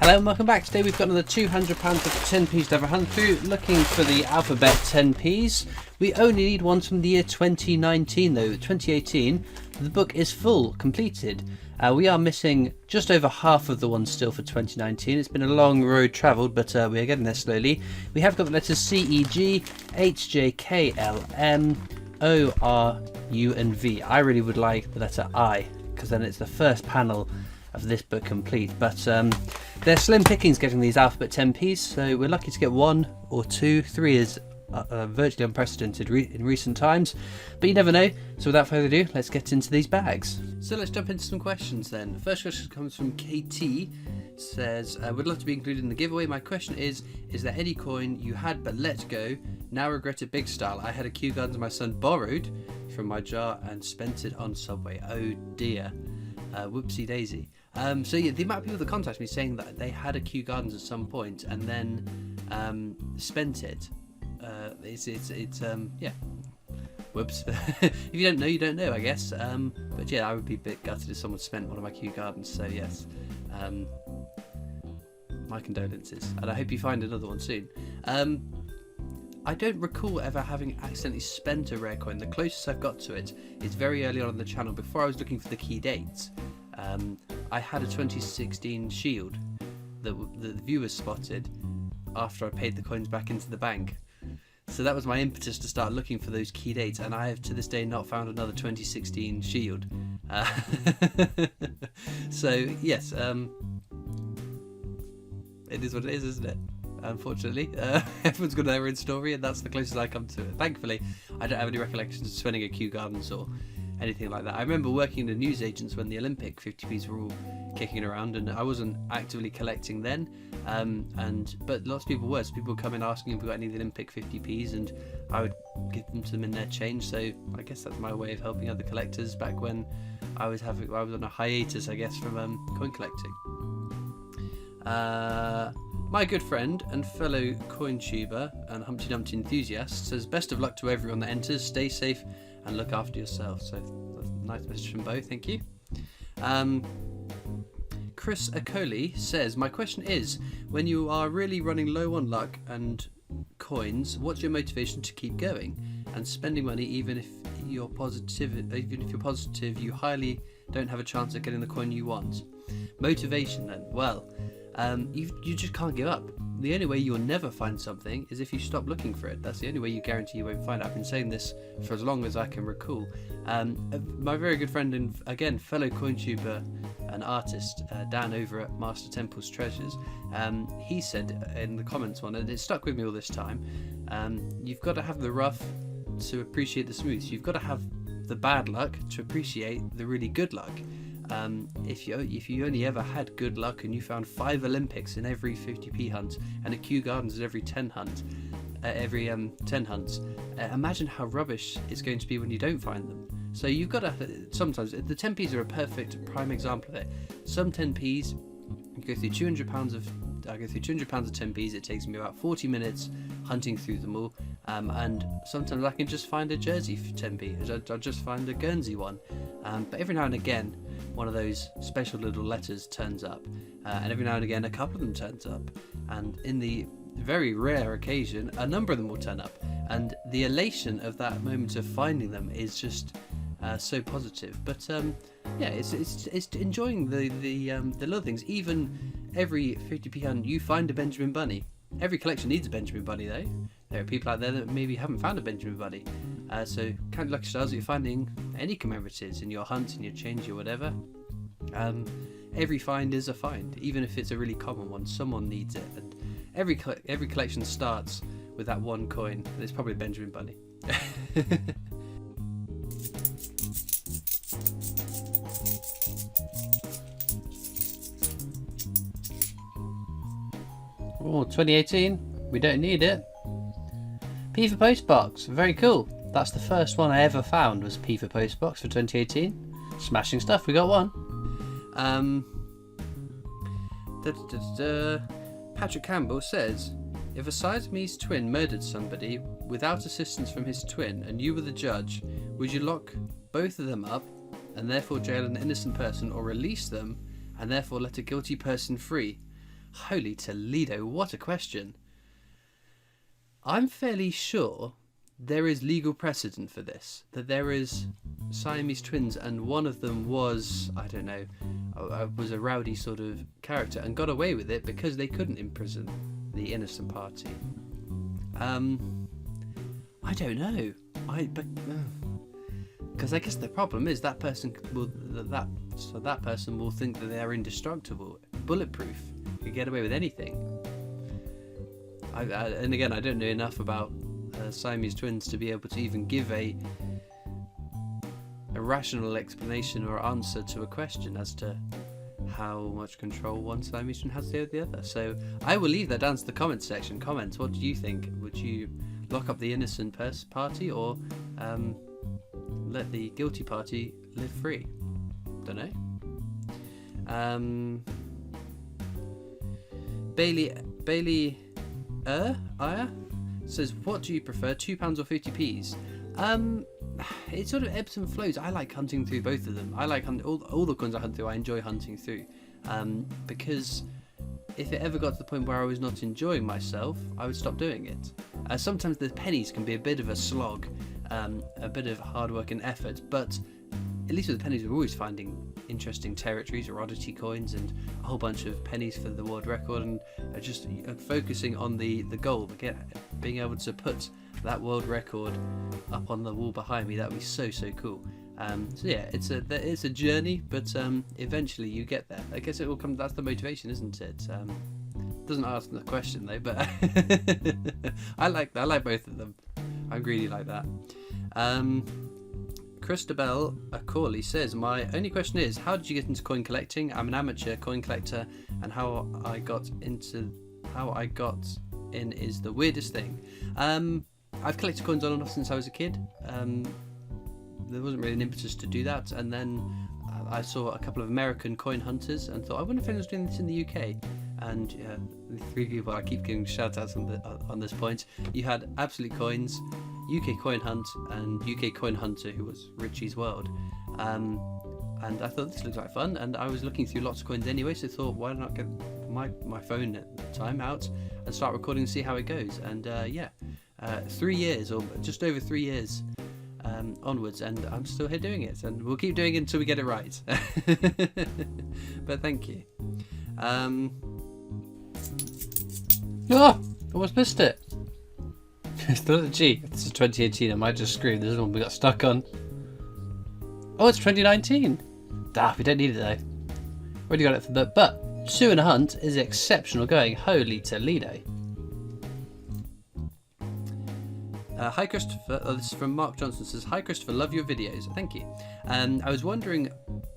Hello and welcome back. Today we've got another £200 of 10p's to have a hunt through, looking for the alphabet 10p's. We only need ones from the year 2019 though. 2018, the book is full, completed. We are missing just over half of the ones still for 2019. It's been a long road travelled, but we are getting there slowly. We have got the letters C, E, G, H, J, K, L, M, O, R, U and V. I really would like the letter I, because then it's the first panel of this book complete, but they're slim pickings getting these alphabet 10p's, so we're lucky to get 1 or 2. 3 is virtually unprecedented in recent times, but you never know. So without further ado, let's get into these bags. So let's jump into some questions then. The first question comes from KT. It says, would love to be included in the giveaway. My question is there any coin you had but let go, now regret it big style? I had a Kew Gardens my son borrowed from my jar and spent it on Subway. Oh dear. Whoopsie daisy. So yeah, the amount of people that contact me saying that they had a Kew Gardens at some point and then spent it, it's yeah, whoops. If you don't know, you don't know, I guess. But yeah, I would be a bit gutted if someone spent one of my Kew Gardens. So yes, my condolences, and I hope you find another one soon. I don't recall ever having accidentally spent a rare coin. The closest I've got to it is very early on the channel, before I was looking for the key dates. I had a 2016 shield that the viewers spotted after I paid the coins back into the bank. So that was my impetus to start looking for those key dates, and I have to this day not found another 2016 shield. So yes, it is what it is, isn't it? Unfortunately, everyone's got their own story, and that's the closest I come to it. Thankfully, I don't have any recollections of spending a Kew Gardens or anything like that. I remember working in the newsagents when the Olympic 50p's were all kicking around, and I wasn't actively collecting then, but lots of people were. So people would come in asking if we got any of the Olympic 50p's, and I would give them in their change. So I guess that's my way of helping other collectors back when I was on a hiatus, I guess, from coin collecting. My good friend and fellow coin tuber and Humpty Dumpty enthusiast says, best of luck to everyone that enters, stay safe and look after yourself. So that's a nice message from both, thank you. Chris Akoli says, my question is, when you are really running low on luck and coins, what's your motivation to keep going and spending money even if you're positive you highly don't have a chance of getting the coin you want? Motivation then, well, you just can't give up. The only way you'll never find something is if you stop looking for it. That's the only way you guarantee you won't find it. I've been saying this for as long as I can recall. My very good friend and again fellow coin tuber and artist Dan over at Master Temple's Treasures, he said in the comments one, and it stuck with me all this time, you've got to have the rough to appreciate the smooth. So you've got to have the bad luck to appreciate the really good luck. If you only ever had good luck and you found 5 Olympics in every 50p hunt and a Kew Gardens at every 10 hunts, imagine how rubbish it's going to be when you don't find them. So you've got to, sometimes the 10p's are a perfect prime example of it. Some 10p's, you go through I go through 200 pounds of 10p's. It takes me about 40 minutes hunting through them all, and sometimes I can just find a Jersey for 10p. I'll just find a Guernsey one, but every now and again one of those special little letters turns up, and every now and again a couple of them turns up, and in the very rare occasion a number of them will turn up, and the elation of that moment of finding them is just so positive. But yeah, it's enjoying the little things. Even every 50p hunt you find a Benjamin Bunny. Every collection needs a Benjamin Bunny though. There are people out there that maybe haven't found a Benjamin Bunny, so kind of lucky stars that you're finding any commemoratives in your hunt, in your change, or whatever. Every find is a find, even if it's a really common one. Someone needs it, and every collection starts with that one coin, and it's probably a Benjamin Bunny. Oh, 2018, we don't need it. P for Postbox, very cool. That's the first one I ever found, was P for Postbox for 2018. Smashing stuff, we got one. Patrick Campbell says, if a Siamese twin murdered somebody without assistance from his twin and you were the judge, would you lock both of them up and therefore jail an innocent person, or release them and therefore let a guilty person free? Holy Toledo, what a question. I'm fairly sure there is legal precedent for this, that there is Siamese twins and one of them was, I don't know, was a rowdy sort of character and got away with it because they couldn't imprison the innocent party. I don't know. Because I guess the problem is that person will that person will think that they are indestructible, bulletproof, could get away with anything. And again, I don't know enough about Siamese twins to be able to even give a rational explanation or answer to a question as to how much control one Siamese twin has over the other. So I will leave that down to the comments section. Comments, what do you think? Would you lock up the innocent party or let the guilty party live free? Don't know. Bailey Aya says, what do you prefer, £2 or 50p's? It sort of ebbs and flows. I like hunting through both of them. I like all the coins I hunt through. I enjoy hunting through, because if it ever got to the point where I was not enjoying myself, I would stop doing it. Sometimes the pennies can be a bit of a slog, a bit of hard work and effort, but at least with the pennies we're always finding interesting territories or oddity coins and a whole bunch of pennies for the world record, and just focusing on the goal, being able to put that world record up on the wall behind me. That would be so cool. So yeah, it's a journey, but eventually you get there. I guess it will come. That's the motivation, isn't it? Doesn't ask the question though, but I like both of them. I'm greedy like that. Christabel Corley says, my only question is, how did you get into coin collecting? I'm an amateur coin collector, and how I got in is the weirdest thing. I've collected coins on and off since I was a kid. There wasn't really an impetus to do that, and then I saw a couple of American coin hunters and thought, I wonder if anyone's doing this in the UK. And the three people, I keep giving shout outs on this point. You had Absolute Coins, UK Coin Hunt, and UK Coin Hunter, who was Richie's World. And I thought this looks like fun, and I was looking through lots of coins anyway, so I thought, why not get my phone at the time out and start recording and see how it goes. And 3 years, or just over 3 years onwards, and I'm still here doing it, and we'll keep doing it until we get it right. But thank you. Almost missed it. It's not a G. This is 2018. I might just scream. This is the one we got stuck on. Oh, it's 2019. We don't need it though. Already got it for the. But Sue and Hunt is exceptional going. Holy Toledo. Hi Christopher. This is from Mark Johnson. Says, hi Christopher. Love your videos. Thank you. I was wondering,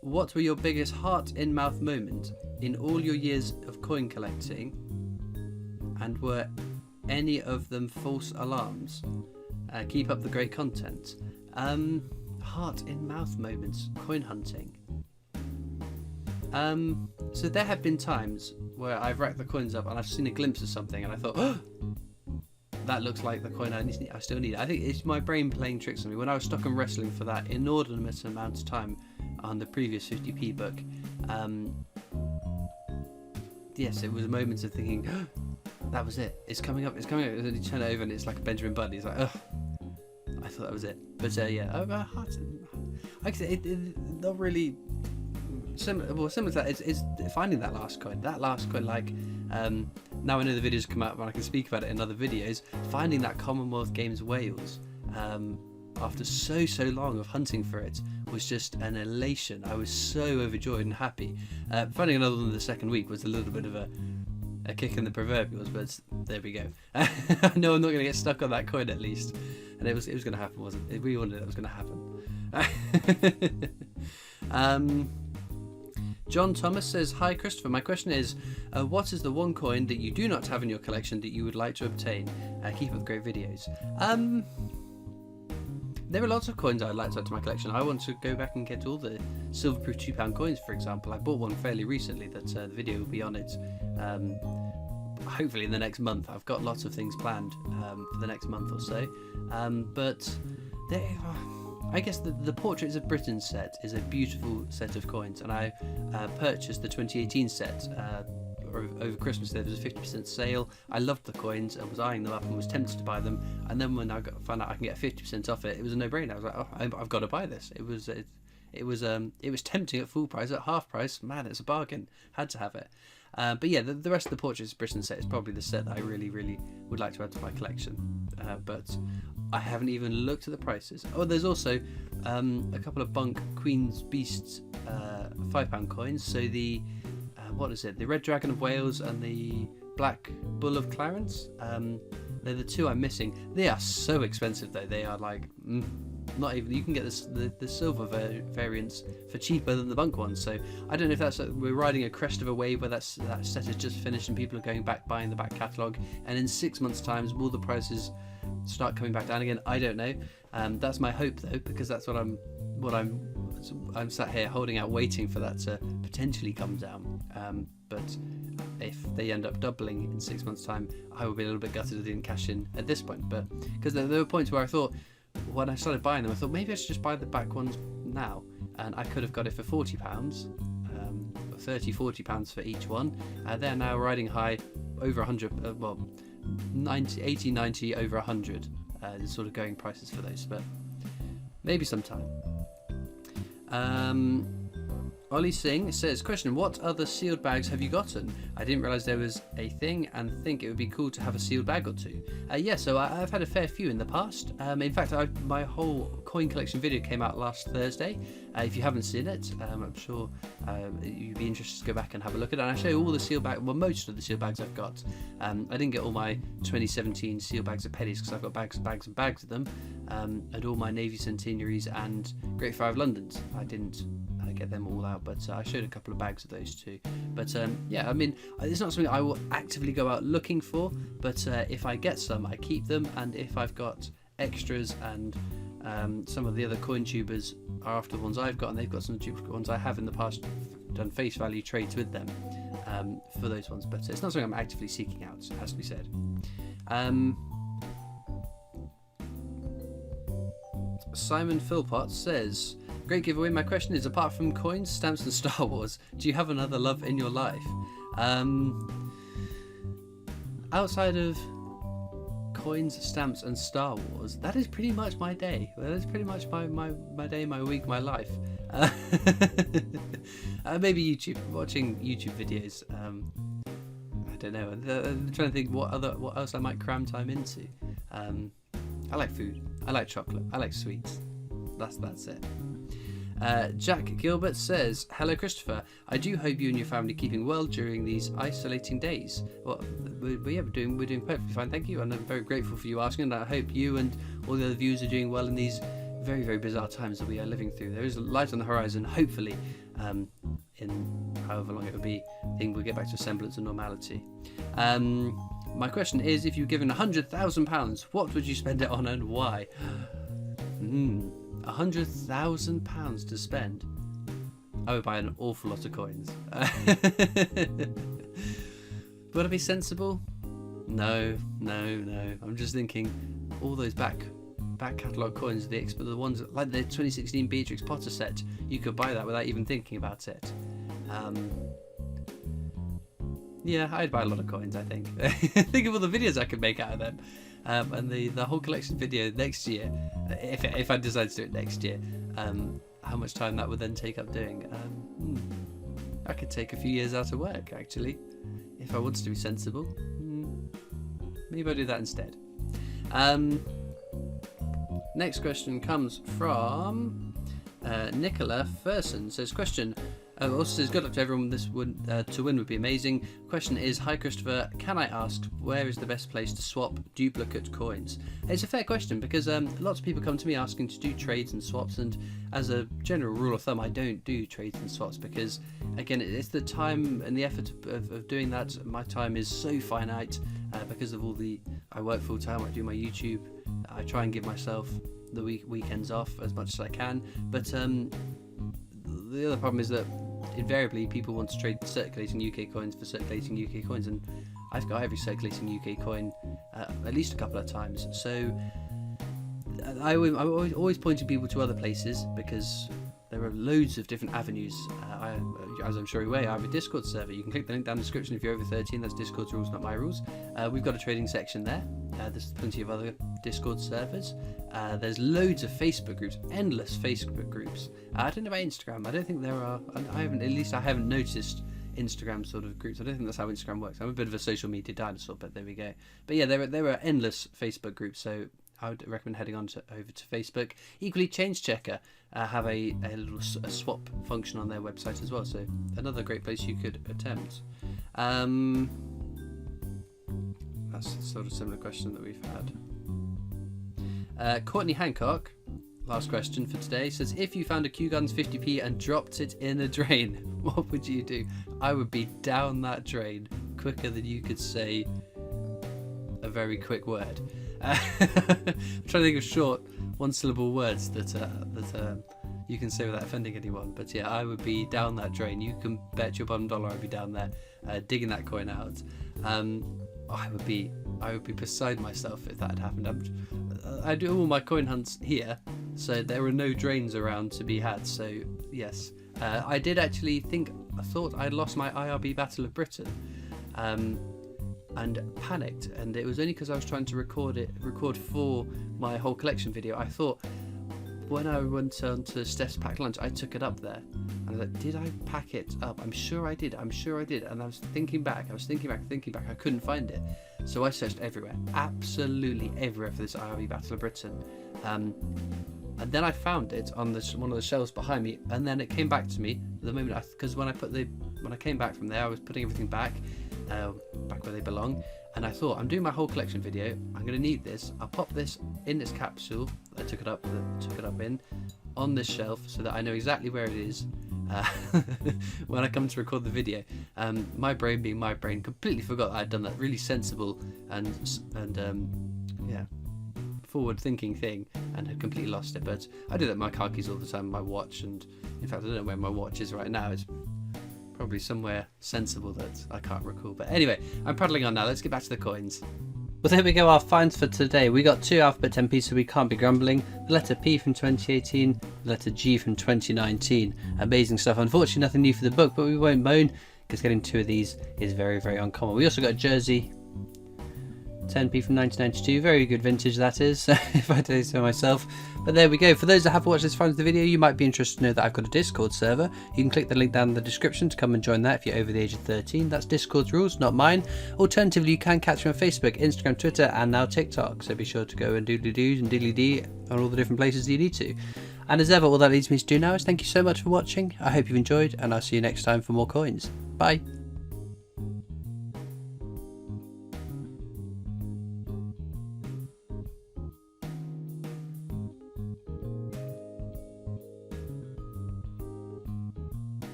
what were your biggest heart in mouth moment in all your years of coin collecting? And were any of them false alarms? Keep up the great content. Heart in mouth moments, coin hunting. So there have been times where I've racked the coins up and I've seen a glimpse of something and I thought, oh, that looks like the coin I still need. I think it's my brain playing tricks on me. When I was stuck on wrestling for that inordinate amount of time on the previous 50p book, yes, it was moments of thinking, oh, that was it. It's coming up. And then you turn it over and it's like a Benjamin Button. He's like, ugh. I thought that was it. But like I said, not really similar. Well, similar to that is finding that last coin. That last coin, like, now I know the videos come out and I can speak about it in other videos. Finding that Commonwealth Games Wales, after so long of hunting for it, was just an elation. I was so overjoyed and happy. Finding another one the second week was a little bit of a kick in the proverbials, but there we go. I know I'm not going to get stuck on that coin at least, and it was going to happen, wasn't it? We wanted it was going to happen. John Thomas says, hi Christopher, my question is, what is the one coin that you do not have in your collection that you would like to obtain? Keep up great videos. There are lots of coins I'd like to add to my collection. I want to go back and get all the silver-proof £2 coins, for example. I bought one fairly recently that the video will be on it hopefully in the next month. I've got lots of things planned for the next month or so. But I guess the Portraits of Britain set is a beautiful set of coins, and I purchased the 2018 set over Christmas there was a 50% sale. I loved the coins and was eyeing them up and was tempted to buy them. And then when I found out I can get 50% off it, it was a no-brainer. I was like, oh, I've got to buy this. It was tempting at full price. At half price, man, it's a bargain. Had to have it. But yeah, the rest of the Portraits of Britain set is probably the set that I really, really would like to add to my collection. But I haven't even looked at the prices. Oh, there's also a couple of Bunk Queen's Beasts £5 coins. So the what is it? The Red Dragon of Wales and the Black Bull of Clarence. They're the two I'm missing. They are so expensive though. They are like not even. You can get the silver variants for cheaper than the Bunk ones. So I don't know if that's we're riding a crest of a wave where that set has just finished and people are going back buying the back catalogue. And in 6 months' time, will the prices start coming back down again? I don't know. That's my hope though, because that's what I'm sat here holding out, waiting for that to potentially come down. But if they end up doubling in 6 months' time, I will be a little bit gutted I didn't cash in at this point. But because there were points where I thought, when I started buying them, I thought maybe I should just buy the back ones now, and I could have got it for £40, £30-40 for each one. They're now riding high over 100, 90 over 100. The sort of going prices for those, but maybe sometime. Ollie Singh says, question, what other sealed bags have you gotten? I didn't realise there was a thing and think it would be cool to have a sealed bag or two. Yeah, so I've had a fair few in the past. In fact, my whole coin collection video came out last Thursday. If you haven't seen it, I'm sure you'd be interested to go back and have a look at it. And I show you all the sealed bags, well, most of the sealed bags I've got. I didn't get all my 2017 sealed bags of pennies because I've got bags and bags and bags of them. And all my Navy Centenaries and Great Fire of Londons. I didn't get them all out, but I showed a couple of bags of those too. But yeah, I mean, it's not something I will actively go out looking for, but if I get some, I keep them, and if I've got extras and some of the other coin tubers are after the ones I've got and they've got some duplicate ones, I have in the past done face value trades with them for those ones, but it's not something I'm actively seeking out, it has to be said. Simon Philpott says, great giveaway. My question is, apart from coins, stamps and Star Wars, do you have another love in your life? Outside of coins, stamps and Star Wars, that is pretty much my day. That is pretty much my day, my week, my life. Maybe YouTube, watching YouTube videos. I don't know. I'm trying to think what else I might cram time into. I like food. I like chocolate. I like sweets. That's it. Jack Gilbert says, hello Christopher, I do hope you and your family are keeping well during these isolating days. Well, we're doing perfectly fine, thank you, and I'm very grateful for you asking, and I hope you and all the other viewers are doing well in these very, very bizarre times that we are living through. There is a light on the horizon, hopefully, in however long it will be, I think we'll get back to a semblance of normality. My question is, if you were given £100,000, what would you spend it on and why? £100,000 to spend. I would buy an awful lot of coins. Would I be sensible? No. I'm just thinking all those back catalogue coins, the ones like the 2016 Beatrix Potter set, you could buy that without even thinking about it. Yeah, I'd buy a lot of coins, I think. Think of all the videos I could make out of them. And the whole collection video next year, if I decide to do it next year, how much time that would then take up doing. I could take a few years out of work, actually, if I wanted to be sensible. Maybe I'll do that instead. Next question comes from Nicola Ferson. Says, question, also says, good luck to everyone. This to win would be amazing. Question is, hi Christopher, can I ask where is the best place to swap duplicate coins? It's a fair question because lots of people come to me asking to do trades and swaps, and as a general rule of thumb, I don't do trades and swaps because, again, it's the time and the effort of doing that. My time is so finite because of I work full time, I do my YouTube, I try and give myself the weekends off as much as I can, but the other problem is that invariably people want to trade circulating UK coins for circulating UK coins, and I've got every circulating UK coin at least a couple of times, so I'm always pointing people to other places because there are loads of different avenues. As I'm sure you're aware, I have a Discord server. You can click the link down in the description if you're over 13. That's Discord's rules, not my rules. We've got a trading section there. There's plenty of other Discord servers. There's loads of Facebook groups, endless Facebook groups. I don't know about Instagram. I don't think there are. I haven't noticed Instagram sort of groups. I don't think that's how Instagram works. I'm a bit of a social media dinosaur, but there we go. But yeah, there are endless Facebook groups, so I would recommend heading over to Facebook. Equally, Change Checker have a little swap function on their website as well, so another great place you could attempt. That's a sort of similar question that we've had. Courtney Hancock, last question for today, says, if you found a Q Guns 50p and dropped it in a drain, what would you do? I would be down that drain quicker than you could say a very quick word. I'm trying to think of short one-syllable words that you can say without offending anyone. But yeah, I would be down that drain. You can bet your bottom dollar I'd be down there digging that coin out. I would be beside myself if that had happened. I do all my coin hunts here, so there are no drains around to be had. So yes, I did actually I thought I'd lost my IRB Battle of Britain. And panicked, and it was only because I was trying to record for my whole collection video. I thought when I went on to Steph's packed lunch, I took it up there, and I was like, did I pack it up? I'm sure I did, and I was thinking back, I couldn't find it, so I searched everywhere, absolutely everywhere, for this IRB Battle of Britain, and then I found it on one of the shelves behind me, and then it came back to me the moment because when I came back from there, I was putting everything back where they belong, and I thought, I'm doing my whole collection video, I'm going to need this, I'll pop this in this capsule I took it up in on this shelf so that I know exactly where it is when I come to record the video. My brain being my brain completely forgot that I'd done that really sensible and forward thinking thing and had completely lost it. But I do that with my car keys all the time, my watch, and in fact I don't know where my watch is right now. It's probably somewhere sensible that I can't recall. But anyway, I'm prattling on now. Let's get back to the coins. Well, there we go, our finds for today. We got 2 alphabet 10p, so we can't be grumbling. The letter P from 2018, the letter G from 2019. Amazing stuff. Unfortunately, nothing new for the book, but we won't moan because getting 2 of these is very, very uncommon. We also got a jersey, 10p from 1992, very good vintage that is, if I do so myself. But there we go. For those that have watched this far into the video, you might be interested to know that I've got a Discord server. You can click the link down in the description to come and join that if you're over the age of 13. That's Discord's rules, not mine. Alternatively, you can catch me on Facebook, Instagram, Twitter, and now TikTok. So be sure to go and doodly-doo and diddly-dee on all the different places you need to. And as ever, all that leads me to do now is thank you so much for watching. I hope you've enjoyed, and I'll see you next time for more coins. Bye.